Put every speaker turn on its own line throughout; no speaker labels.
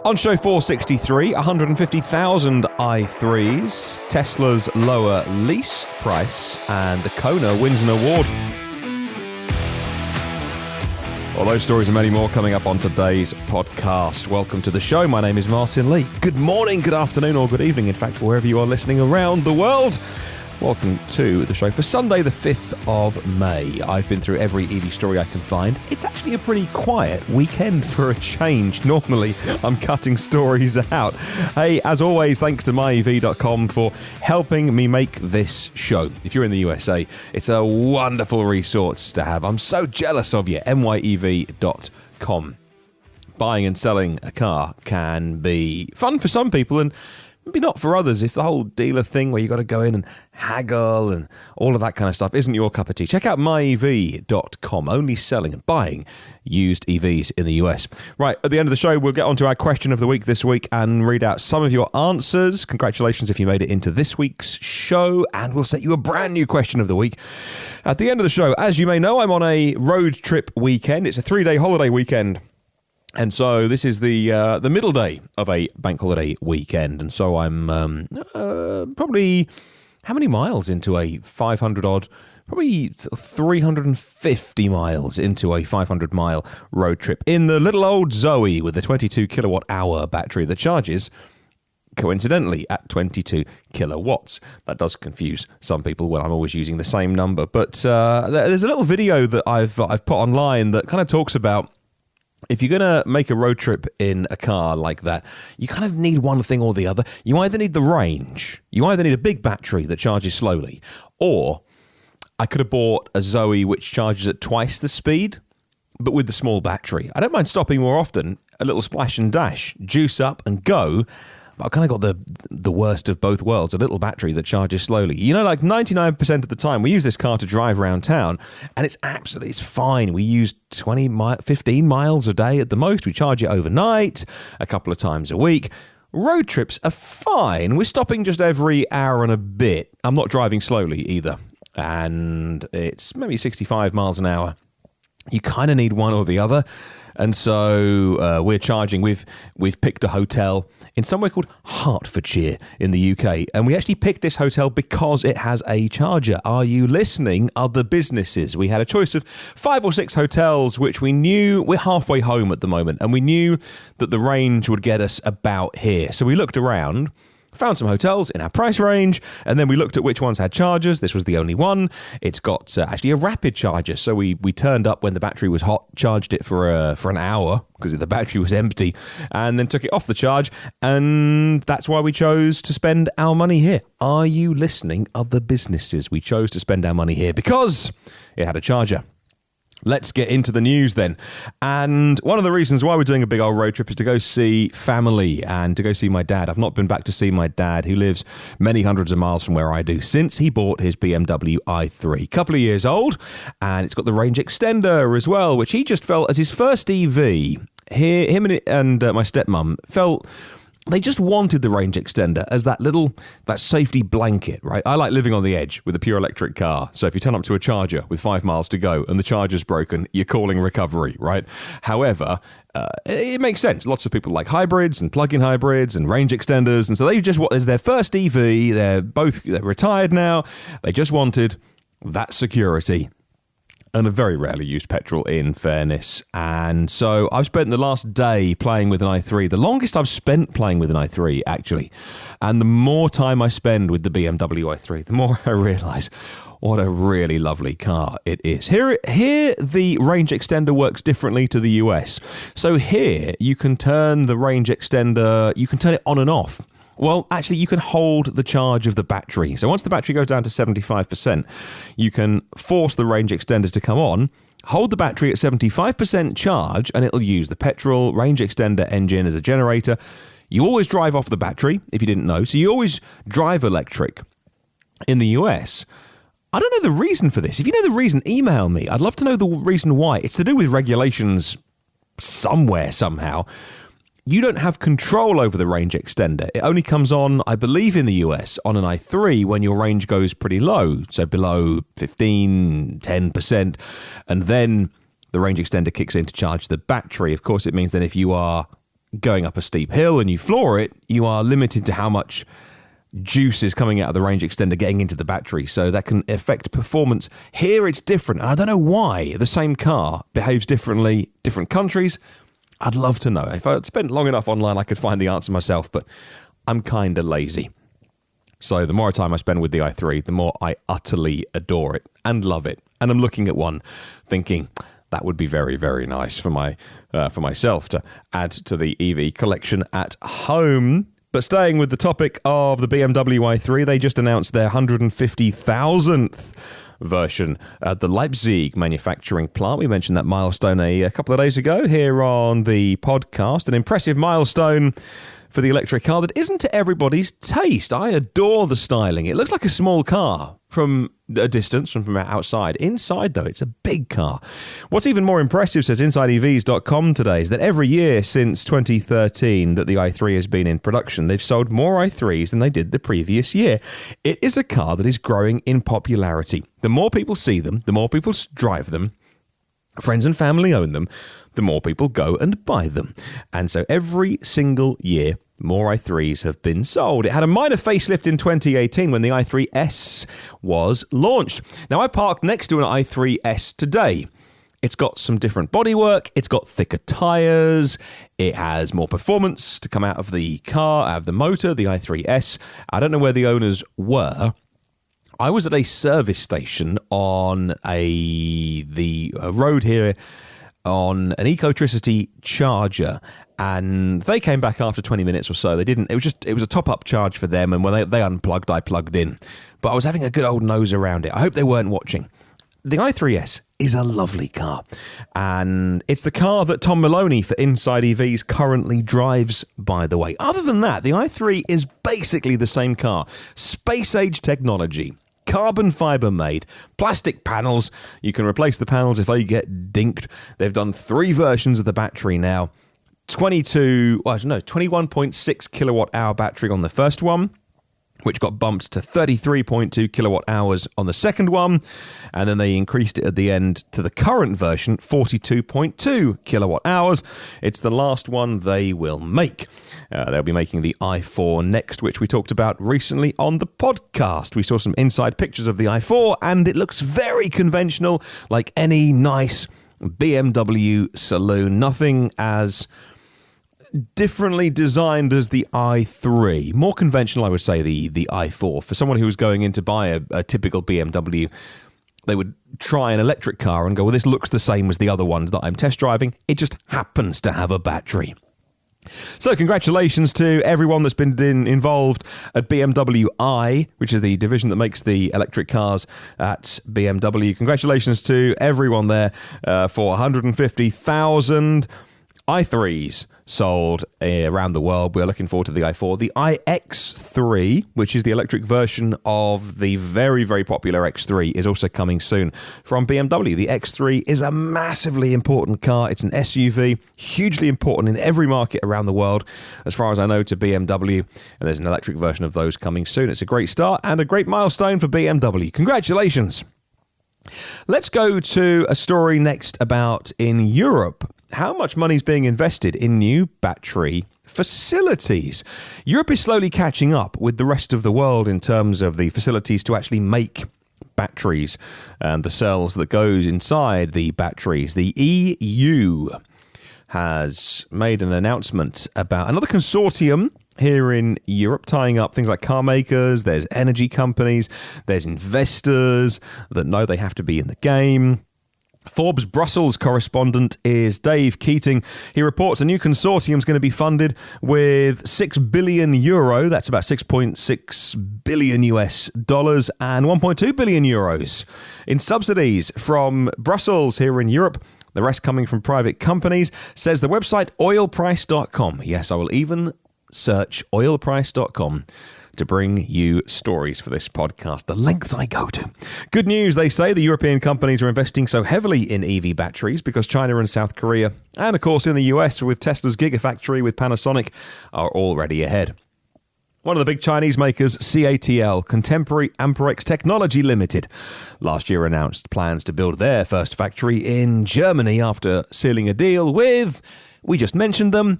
On show 463, 150,000 i3's, Tesla's lower lease price, and the Kona wins an award. All those stories and many more coming up on today's podcast. Welcome to the show. My name is Martyn Lee. Good morning, good afternoon, or good evening, in fact, wherever you are listening around the world. Welcome to the show for Sunday, the 5th of May. I've been through every EV story I can find. It's actually a pretty quiet weekend for a change. Normally, I'm cutting stories out. Hey, as always, thanks to myev.com for helping me make this show. If you're in the USA, it's a wonderful resource to have. I'm so jealous of you. myev.com. Buying and selling a car can be fun for some people and maybe not for others. If the whole dealer thing where you got to go in and haggle and all of that kind of stuff isn't your cup of tea, check out myev.com. Only selling and buying used EVs in the US. Right, at the end of the show, we'll get on to our question of the week this week and read out some of your answers. Congratulations if you made it into this week's show, and we'll set you a brand new question of the week. At the end of the show, as you may know, I'm on a road trip weekend. It's a 3-day holiday weekend. And so this is the middle day of a bank holiday weekend. And so I'm probably, how many miles into a 500-odd, probably 350 miles into a 500-mile road trip in the little old Zoe with a 22 kilowatt-hour battery that charges, coincidentally, at 22 kilowatts. That does confuse some people when I'm always using the same number. But there's a little video that I've put online that kind of talks about, if you're going to make a road trip in a car like that, you kind of need one thing or the other. You either need the range, you either need a big battery that charges slowly, or I could have bought a Zoe which charges at twice the speed, but with the small battery. I don't mind stopping more often, a little splash and dash, juice up and go. But I've kind of got the worst of both worlds, a little battery that charges slowly. You know, like 99% of the time, we use this car to drive around town, and it's fine. We use 15 miles a day at the most. We charge it overnight, a couple of times a week. Road trips are fine. We're stopping just every hour and a bit. I'm not driving slowly either, and it's maybe 65 miles an hour. You kind of need one or the other. And so we're charging. We've picked a hotel in somewhere called Hertfordshire in the UK. And we actually picked this hotel because it has a charger. Are you listening, other businesses? We had a choice of 5 or 6 hotels, which we knew, we're halfway home at the moment, and we knew that the range would get us about here. So we looked around, found some hotels in our price range, and then we looked at which ones had chargers. This was the only one. It's got actually a rapid charger, so we turned up when the battery was hot, charged it for an hour because the battery was empty, and then took it off the charge, and that's why we chose to spend our money here. Are you listening, other businesses? We chose to spend our money here because it had a charger. Let's get into the news then. And one of the reasons why we're doing a big old road trip is to go see family and to go see my dad. I've not been back to see my dad, who lives many hundreds of miles from where I do, since he bought his Bmw i3. Couple of years old, and it's got the range extender as well, which he just felt as his first EV. Him and my stepmum felt they just wanted the range extender as that safety blanket, right? I like living on the edge with a pure electric car. So if you turn up to a charger with 5 miles to go and the charger's broken, you're calling recovery, right? However, it makes sense. Lots of people like hybrids and plug-in hybrids and range extenders. And so they just want, as their first EV, they're retired now. They just wanted that security. And a very rarely used petrol, in fairness. And so I've spent the last day playing with an i3, the longest I've spent playing with an i3, actually. And the more time I spend with the BMW i3, the more I realise what a really lovely car it is. Here the range extender works differently to the US. So here, you can turn the range extender, you can turn it on and off. Well, actually, you can hold the charge of the battery. So once the battery goes down to 75%, you can force the range extender to come on, hold the battery at 75% charge, and it'll use the petrol range extender engine as a generator. You always drive off the battery, if you didn't know. So you always drive electric. In the US, I don't know the reason for this. If you know the reason, email me. I'd love to know the reason why. It's to do with regulations somewhere, somehow. You don't have control over the range extender. It only comes on, I believe in the US, on an i3 when your range goes pretty low, so below 15, 10%, and then the range extender kicks in to charge the battery. Of course, it means that if you are going up a steep hill and you floor it, you are limited to how much juice is coming out of the range extender getting into the battery, so that can affect performance. Here it's different, and I don't know why the same car behaves differently different countries. I'd love to know. If I'd spent long enough online, I could find the answer myself, but I'm kind of lazy. So the more time I spend with the i3, the more I utterly adore it and love it. And I'm looking at one thinking that would be very, very nice for myself to add to the EV collection at home. But staying with the topic of the BMW i3, they just announced their 150,000th version at the Leipzig manufacturing plant. We mentioned that milestone a couple of days ago here on the podcast. An impressive milestone for the electric car that isn't to everybody's taste. I adore the styling. It looks like a small car from a distance, from outside. Inside, though, it's a big car. What's even more impressive, says InsideEVs.com today, is that every year since 2013 that the i3 has been in production, they've sold more i3s than they did the previous year. It is a car that is growing in popularity. The more people see them, the more people drive them, friends and family own them, the more people go and buy them. And so every single year, more i3s have been sold. It had a minor facelift in 2018 when the i3’s was launched. Now, I parked next to an i3’s today. It's got some different bodywork. It's got thicker tyres. It has more performance to come out of the car, out of the motor, the i3’s. I don't know where the owners were. I was at a service station on the road here on an Ecotricity charger, and they came back after 20 minutes or so. It was a top-up charge for them, and when they unplugged, I plugged in. But I was having a good old nose around it. I hope they weren't watching. The i3’s is a lovely car, and it's the car that Tom Maloney for Inside EVs currently drives, by the way. Other than that, the i3 is basically the same car. Space-age technology. Carbon fibre made, plastic panels. You can replace the panels if they get dinked. They've done 3 versions of the battery now. 21.6 kilowatt hour battery on the first one, which got bumped to 33.2 kilowatt hours on the second one, and then they increased it at the end to the current version, 42.2 kilowatt hours. It's the last one they will make. They'll be making the i4 next, which we talked about recently on the podcast. We saw some inside pictures of the i4, and it looks very conventional, like any nice BMW saloon. Nothing as differently designed as the i3. More conventional, I would say, the i4. For someone who was going in to buy a typical BMW, they would try an electric car and go, well, this looks the same as the other ones that I'm test driving. It just happens to have a battery. So congratulations to everyone that's been involved at BMW I, which is the division that makes the electric cars at BMW. Congratulations to everyone there for 150,000 i3s sold around the world. We're looking forward to the i4. The iX3, which is the electric version of the very, very popular X3, is also coming soon from BMW. The X3 is a massively important car. It's an SUV, hugely important in every market around the world, as far as I know, to BMW, and there's an electric version of those coming soon. It's a great start and a great milestone for BMW. Congratulations. Let's go to a story next about in Europe. How much money is being invested in new battery facilities? Europe is slowly catching up with the rest of the world in terms of the facilities to actually make batteries and the cells that goes inside the batteries. The EU has made an announcement about another consortium here in Europe, tying up things like car makers, there's energy companies, there's investors that know they have to be in the game. Forbes Brussels correspondent is Dave Keating. He reports a new consortium is going to be funded with €6 billion, that's about 6.6 billion US dollars, and 1.2 billion euros in subsidies from Brussels here in Europe. The rest coming from private companies, says the website oilprice.com. Yes, I will even search oilprice.com to bring you stories for this podcast, the lengths I go to. Good news, they say. The European companies are investing so heavily in EV batteries because China and South Korea, and of course in the US with Tesla's Gigafactory with Panasonic, are already ahead. One of the big Chinese makers, CATL, Contemporary Amperex Technology Limited, last year announced plans to build their first factory in Germany after sealing a deal with, we just mentioned them,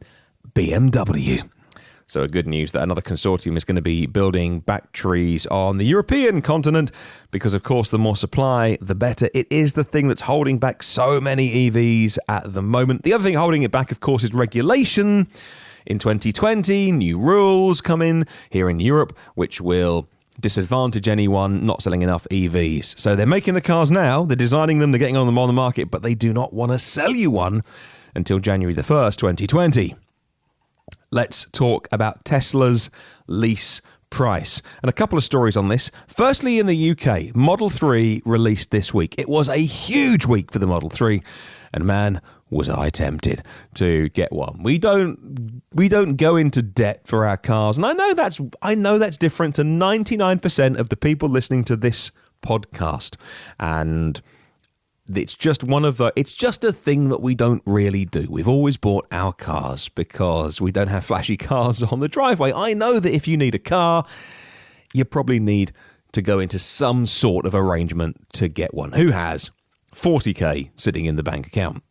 BMW. So good news that another consortium is going to be building batteries on the European continent because, of course, the more supply, the better. It is the thing that's holding back so many EVs at the moment. The other thing holding it back, of course, is regulation. In 2020, new rules come in here in Europe, which will disadvantage anyone not selling enough EVs. So they're making the cars now, they're designing them, they're getting them on the market, but they do not want to sell you one until January the 1st, 2020. Let's talk about Tesla's lease price. And a couple of stories on this. Firstly, in the UK, Model 3 released this week. It was a huge week for the Model 3. And man, was I tempted to get one. We don't go into debt for our cars. And I know that's different to 99% of the people listening to this podcast. And it's just a thing that we don't really do. We've always bought our cars because we don't have flashy cars on the driveway. I know that if you need a car, you probably need to go into some sort of arrangement to get one. Who has 40k sitting in the bank account?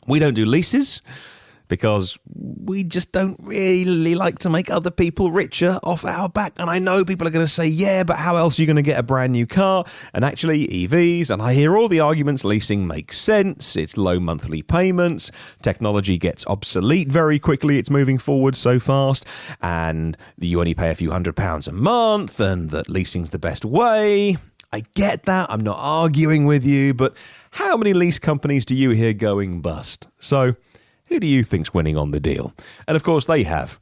We don't do leases because we just don't really like to make other people richer off our back. And I know people are going to say, yeah, but how else are you going to get a brand new car? And actually, EVs, and I hear all the arguments, leasing makes sense. It's low monthly payments. Technology gets obsolete very quickly. It's moving forward so fast. And you only pay a few £100 a month, and that leasing's the best way. I get that. I'm not arguing with you, but how many lease companies do you hear going bust? So who do you think's winning on the deal? And of course, they have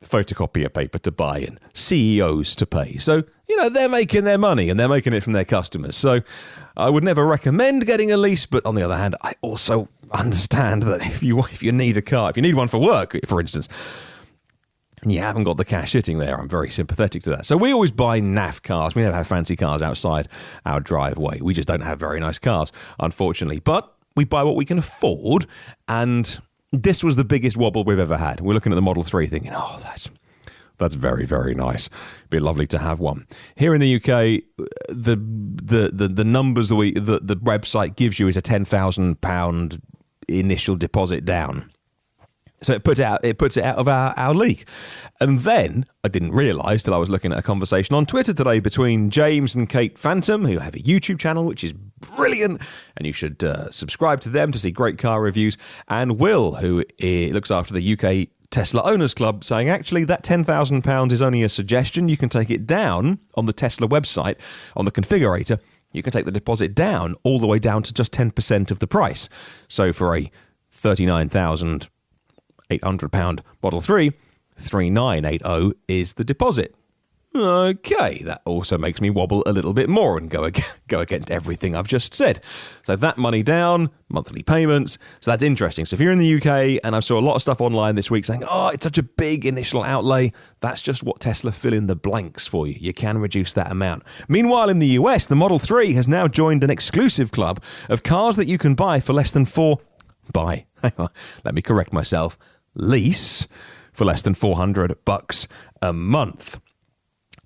photocopier paper to buy and CEOs to pay. So, they're making their money and they're making it from their customers. So I would never recommend getting a lease. But on the other hand, I also understand that if you need a car, if you need one for work, for instance, and you haven't got the cash sitting there, I'm very sympathetic to that. So we always buy naff cars. We never have fancy cars outside our driveway. We just don't have very nice cars, unfortunately. But we buy what we can afford, and this was the biggest wobble we've ever had. We're looking at the Model 3 thinking, oh, that's very, very nice. It'd be lovely to have one. Here in the UK, the numbers the website gives you is a £10,000 initial deposit down. So it puts it out of our league. And then I didn't realise till I was looking at a conversation on Twitter today between James and Kate Phantom, who have a YouTube channel, which is brilliant, and you should subscribe to them to see great car reviews, and Will, who looks after the UK Tesla Owners Club, saying actually that £10,000 is only a suggestion. You can take it down on the Tesla website, on the configurator. You can take the deposit down all the way down to just 10% of the price. So for a £39,800 Model 3, 3980 is the deposit. Okay, that also makes me wobble a little bit more and go against everything I've just said. So that money down, monthly payments, so that's interesting. So if you're in the UK, and I saw a lot of stuff online this week saying, oh, it's such a big initial outlay, that's just what Tesla fill in the blanks for you. You can reduce that amount. Meanwhile, in the US, the Model 3 has now joined an exclusive club of cars that you can buy for less than let me correct myself, lease for less than $400 a month.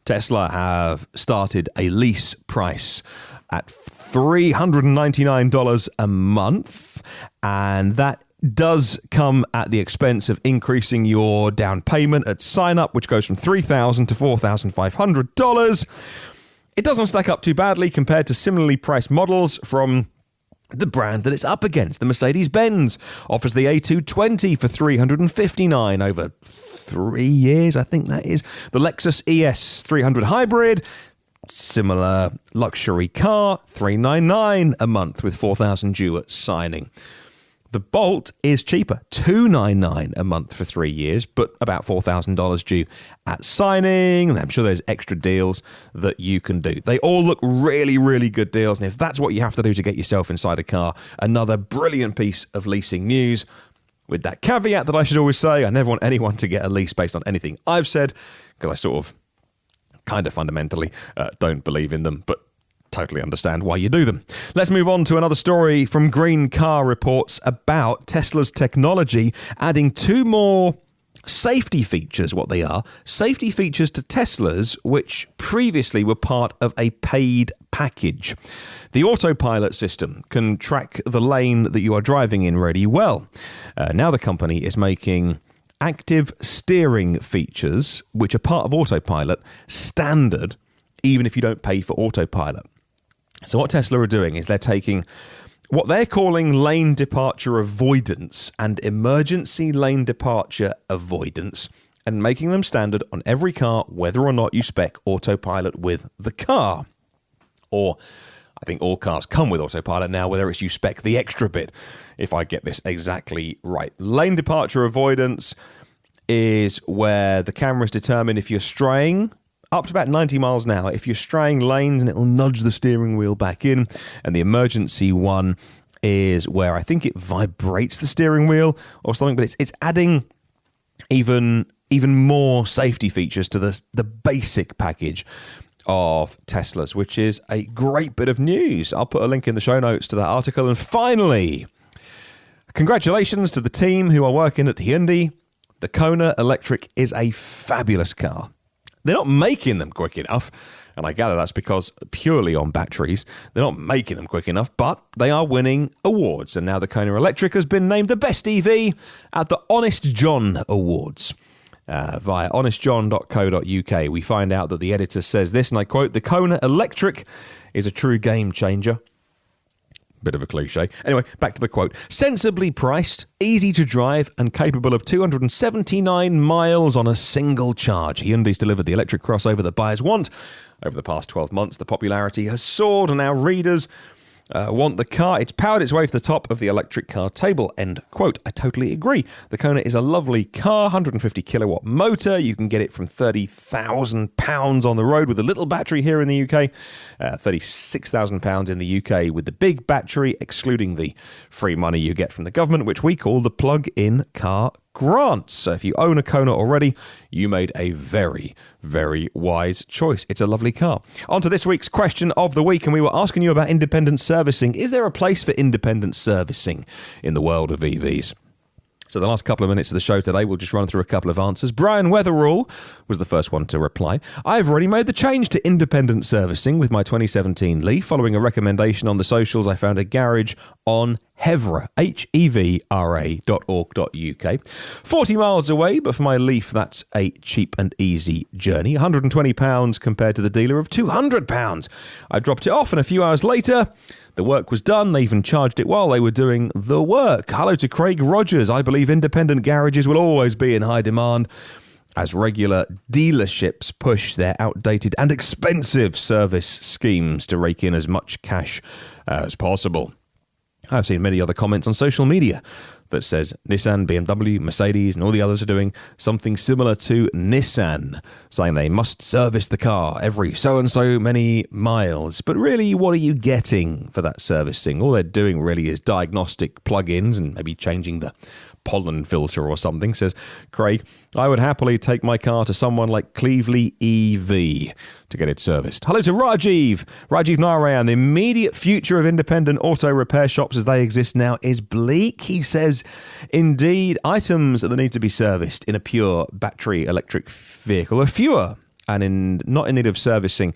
Tesla have started a lease price at $399 a month, and that does come at the expense of increasing your down payment at sign up, which goes from $3,000 to $4,500. It doesn't stack up too badly compared to similarly priced models from the brand that it's up against. The Mercedes-Benz offers the A220 for $359 over 3 years, I think that is. The Lexus ES300 Hybrid, similar luxury car, $399 a month with $4,000 due at signing. The Bolt is cheaper, $299 a month for 3 years, but about $4,000 due at signing. And I'm sure there's extra deals that you can do. They all look really, really good deals. And if that's what you have to do to get yourself inside a car, another brilliant piece of leasing news. With that caveat that I should always say, I never want anyone to get a lease based on anything I've said, because I sort of kind of fundamentally don't believe in them, but totally understand why you do them. Let's move on to another story from Green Car Reports about Tesla's technology adding 2 more safety features, what they are, safety features to Teslas, which previously were part of a paid package. The autopilot system can track the lane that you are driving in really well. Now the company is making active steering features, which are part of autopilot, standard, even if you don't pay for autopilot. So what Tesla are doing is they're taking what they're calling lane departure avoidance and emergency lane departure avoidance and making them standard on every car, whether or not you spec autopilot with the car. Or I think all cars come with autopilot now, whether it's you spec the extra bit, if I get this exactly right. Lane departure avoidance is where the cameras determine if you're straying up to about 90 miles an hour. If you're straying lanes, and it'll nudge the steering wheel back in. And the emergency one is where I think it vibrates the steering wheel or something, but it's adding even more safety features to the basic package of Teslas, which is a great bit of news. I'll put a link in the show notes to that article. And finally, congratulations to the team who are working at Hyundai. The Kona Electric is a fabulous car. They're not making them quick enough, and I gather that's because purely on batteries. They're not making them quick enough, but they are winning awards. And now the Kona Electric has been named the best EV at the Honest John Awards. Via honestjohn.co.uk, we find out that the editor says this, and I quote, "The Kona Electric is a true game changer." Bit of a cliche. Anyway, back to the quote. "Sensibly priced, easy to drive, and capable of 279 miles on a single charge. Hyundai's delivered the electric crossover that buyers want. Over the past 12 months, the popularity has soared, and our readers want the car. It's powered its way to the top of the electric car table." End quote. I totally agree. The Kona is a lovely car, 150 kilowatt motor. You can get it from £30,000 on the road with a little battery here in the UK, £36,000 in the UK with the big battery, excluding the free money you get from the government, which we call the plug-in car grant. So if you own a Kona already, you made a very, very wise choice. It's a lovely car. On to this week's question of the week, and we were asking you about independent servicing. Is there a place for independent servicing in the world of EVs? So the last couple of minutes of the show today, we'll just run through a couple of answers. Brian Weatherall was the first one to reply. "I've already made the change to independent servicing with my 2017 Leaf. Following a recommendation on the socials, I found a garage on Hevra, HEVRA.org.uk. 40 miles away, but for my Leaf, that's a cheap and easy journey. £120 compared to the dealer of £200. I dropped it off, and a few hours later, the work was done. They even charged it while they were doing the work. Hello to Craig Rogers. I believe independent garages will always be in high demand as regular dealerships push their outdated and expensive service schemes to rake in as much cash as possible." I've seen many other comments on social media that says Nissan, BMW, Mercedes and all the others are doing something similar to Nissan, saying they must service the car every so-and-so many miles. But really, what are you getting for that servicing? All they're doing really is diagnostic plug-ins and maybe changing the pollen filter or something, says Craig. "I would happily take my car to someone like Cleveley EV to get it serviced." Hello to Rajiv Narayan. "The immediate future of independent auto repair shops as they exist now is bleak," he says. "Indeed, items that need to be serviced in a pure battery electric vehicle are fewer and not in need of servicing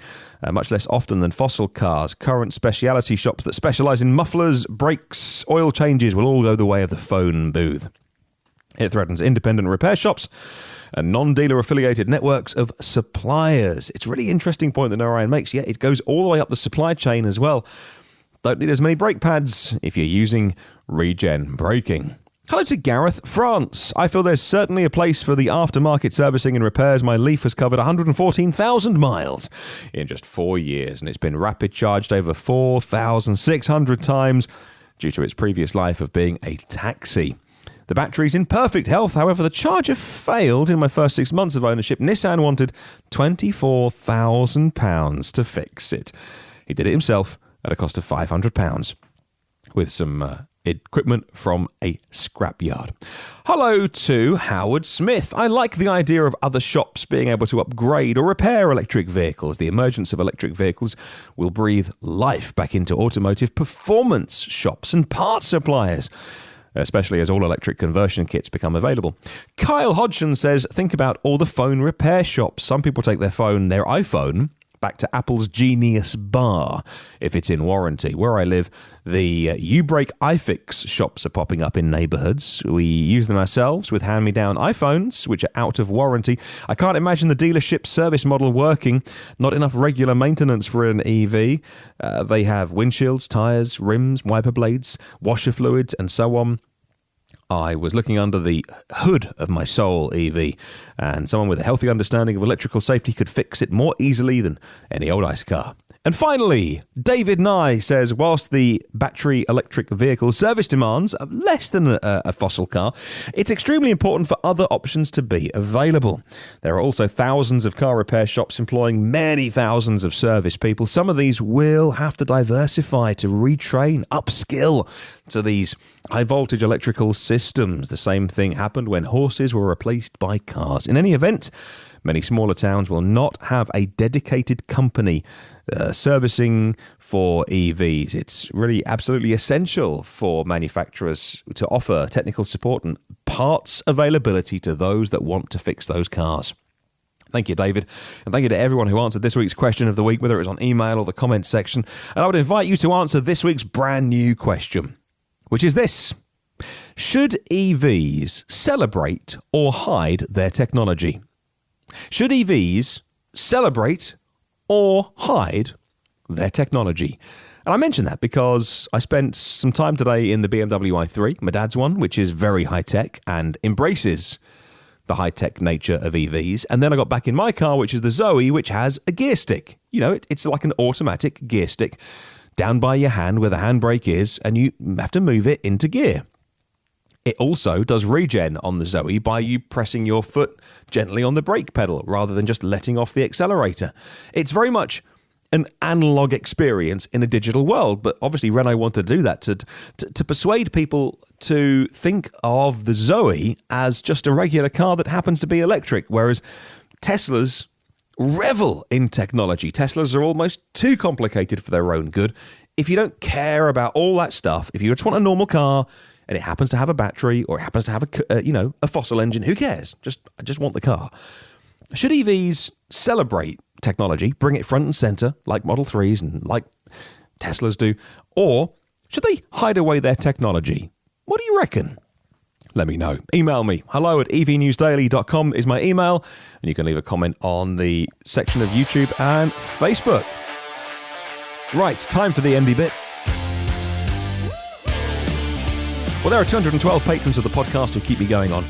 much less often than fossil cars. Current specialty shops that specialise in mufflers, brakes, oil changes will all go the way of the phone booth. It threatens independent repair shops and non-dealer affiliated networks of suppliers." It's a really interesting point that Narayan makes. Yeah, it goes all the way up the supply chain as well. Don't need as many brake pads if you're using regen braking. Hello to Gareth France. "I feel there's certainly a place for the aftermarket servicing and repairs. My Leaf has covered 114,000 miles in just 4 years, and it's been rapid charged over 4,600 times due to its previous life of being a taxi. The battery's in perfect health. However, the charger failed in my first 6 months of ownership. Nissan wanted £24,000 to fix it. He did it himself at a cost of £500 with some equipment from a scrapyard." Hello to Howard Smith. "I like the idea of other shops being able to upgrade or repair electric vehicles. The emergence of electric vehicles will breathe life back into automotive performance shops and parts suppliers, especially as all electric conversion kits become available." Kyle Hodgson says, "Think about all the phone repair shops. Some people take their iPhone back to Apple's Genius Bar, if it's in warranty. Where I live, the U-Break iFix shops are popping up in neighbourhoods. We use them ourselves with hand-me-down iPhones, which are out of warranty. I can't imagine the dealership service model working. Not enough regular maintenance for an EV. They have windshields, tyres, rims, wiper blades, washer fluids, and so on. I was looking under the hood of my Soul EV, and someone with a healthy understanding of electrical safety could fix it more easily than any old ICE car. And finally, David Nye says, whilst the battery electric vehicle service demands are less than a fossil car, it's extremely important for other options to be available. There are also thousands of car repair shops employing many thousands of service people. Some of these will have to diversify to retrain, upskill to these high-voltage electrical systems. The same thing happened when horses were replaced by cars. In any event, many smaller towns will not have a dedicated company servicing for EVs. It's really absolutely essential for manufacturers to offer technical support and parts availability to those that want to fix those cars. Thank you, David. And thank you to everyone who answered this week's question of the week, whether it was on email or the comments section. And I would invite you to answer this week's brand new question, which is this: should EVs celebrate or hide their technology? Should EVs celebrate or hide their technology? And I mention that because I spent some time today in the Bmw i3, my dad's one, which is very high-tech and embraces the high-tech nature of EVs. And then I got back in my car, which is the Zoe, which has a gear stick. You know, it's like an automatic gear stick down by your hand where the handbrake is, and you have to move it into gear. It also does regen on the Zoe by you pressing your foot gently on the brake pedal rather than just letting off the accelerator. It's very much an analog experience in a digital world, but obviously Renault wanted to do that to persuade people to think of the Zoe as just a regular car that happens to be electric, whereas Teslas revel in technology. Teslas are almost too complicated for their own good. If you don't care about all that stuff, if you just want a normal car and it happens to have a battery or it happens to have a fossil engine, who cares? I just want the car. Should EVs celebrate technology, bring it front and center like Model 3s and like Teslas do, or should they hide away their technology? What do you reckon? Let me know. Email me. hello@evnewsdaily.com is my email, and you can leave a comment on the section of YouTube and Facebook. Right, time for the MD bit. Well, there are 212 patrons of the podcast who keep me going on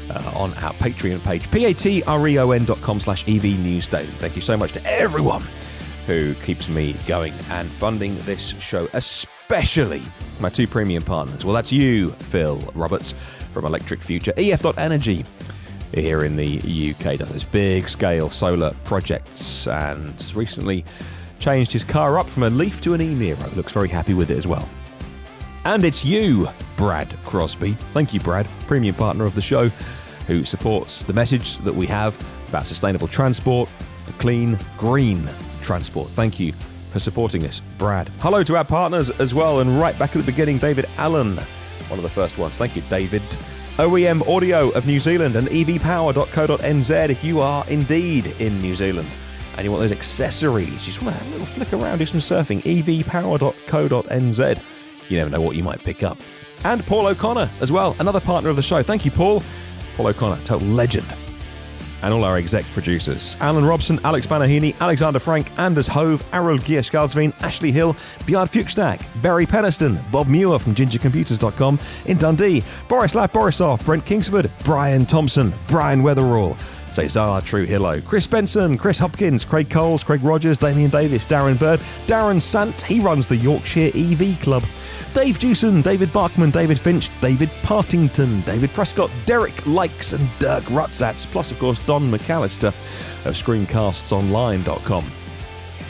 our Patreon page, patreon.com/evnewsdaily. Thank you so much to everyone who keeps me going and funding this show, especially my two premium partners. Well, that's you, Phil Roberts from Electric Future, EF.Energy here in the UK, does this big scale solar projects and has recently changed his car up from a Leaf to an e-Niro. Looks very happy with it as well. And it's you, Brad Crosby. Thank you, Brad, premium partner of the show, who supports the message that we have about sustainable transport, clean, green transport. Thank you for supporting us, Brad. Hello to our partners as well, and right back at the beginning, David Allen, one of the first ones. Thank you, David. OEM Audio of New Zealand and evpower.co.nz if you are indeed in New Zealand and you want those accessories, you just want to have a little flick around, do some surfing, evpower.co.nz. You never know what you might pick up. And Paul O'Connor as well, another partner of the show. Thank you, Paul. Paul O'Connor, total legend. And all our exec producers: Alan Robson, Alex Banahini, Alexander Frank, Anders Hove, Arul Gierskaldsveen, Ashley Hill, Bjard Fuchsnack, Barry Penniston, Bob Muir from GingerComputers.com in Dundee, Borislav Borisov, Brent Kingsford, Brian Thompson, Brian Weatherall, Cesar Trujillo, Chris Benson, Chris Hopkins, Craig Coles, Craig Rogers, Damien Davis, Darren Bird, Darren Sant, he runs the Yorkshire EV Club, Dave Jewson, David Bachman, David Finch, David Partington, David Prescott, Derek Likes and Dirk Rutzatz, plus of course Don McAllister of ScreencastsOnline.com.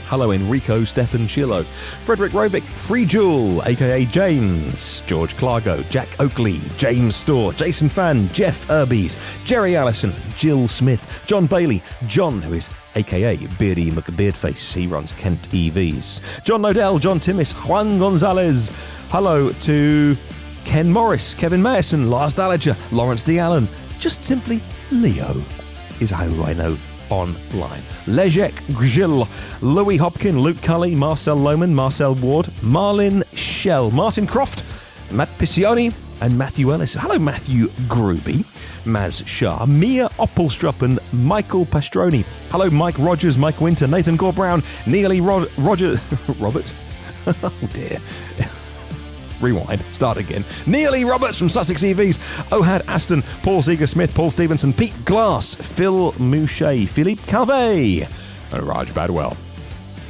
Hello Enrico, Stefan Schillo, Frederick Rovick, Free Jewel, aka James, George Clargo, Jack Oakley, James Storr, Jason Fan, Jeff Urbies, Jerry Allison, Jill Smith, John Bailey, John, who is aka Beardy McBeardface, he runs Kent EVs, John Nodell, John Timmis, Juan Gonzalez. Hello to Ken Morris, Kevin Mayerson, Lars Dallager, Lawrence D. Allen, just simply Leo is how I know online. Lejek Gzil, Louis Hopkin, Luke Cully, Marcel Lohman, Marcel Ward, Marlin Shell, Martin Croft, Matt Piccioni, and Matthew Ellis. Hello, Matthew Gruby, Maz Shah, Mia Oppelstrup, and Michael Pastroni. Hello, Mike Rogers, Mike Winter, Nathan Gore Brown, Neely Roger Roberts. Oh dear. Rewind, start again. Neely Roberts from Sussex EVs, Ohad Aston, Paul Seeger-Smith, Paul Stevenson, Pete Glass, Phil Mouchet, Philippe Calvet, and Raj Badwell.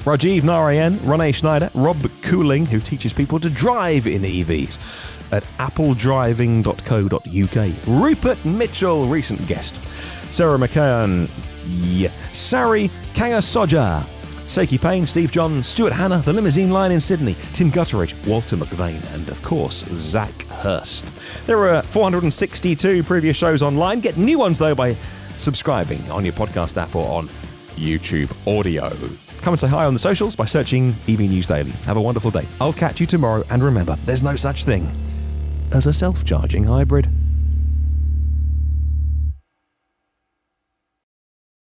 Rajiv Narayan, Rene Schneider, Rob Cooling, who teaches people to drive in EVs at appledriving.co.uk. Rupert Mitchell, recent guest. Sarah McCann, Sari Kangasoja, Seiki Payne, Steve John, Stuart Hanna, The Limousine Line in Sydney, Tim Gutteridge, Walter McVeigh, and of course, Zach Hurst. There are 462 previous shows online. Get new ones though by subscribing on your podcast app or on YouTube Audio. Come and say hi on the socials by searching EV News Daily. Have a wonderful day. I'll catch you tomorrow, and remember, there's no such thing as a self-charging hybrid.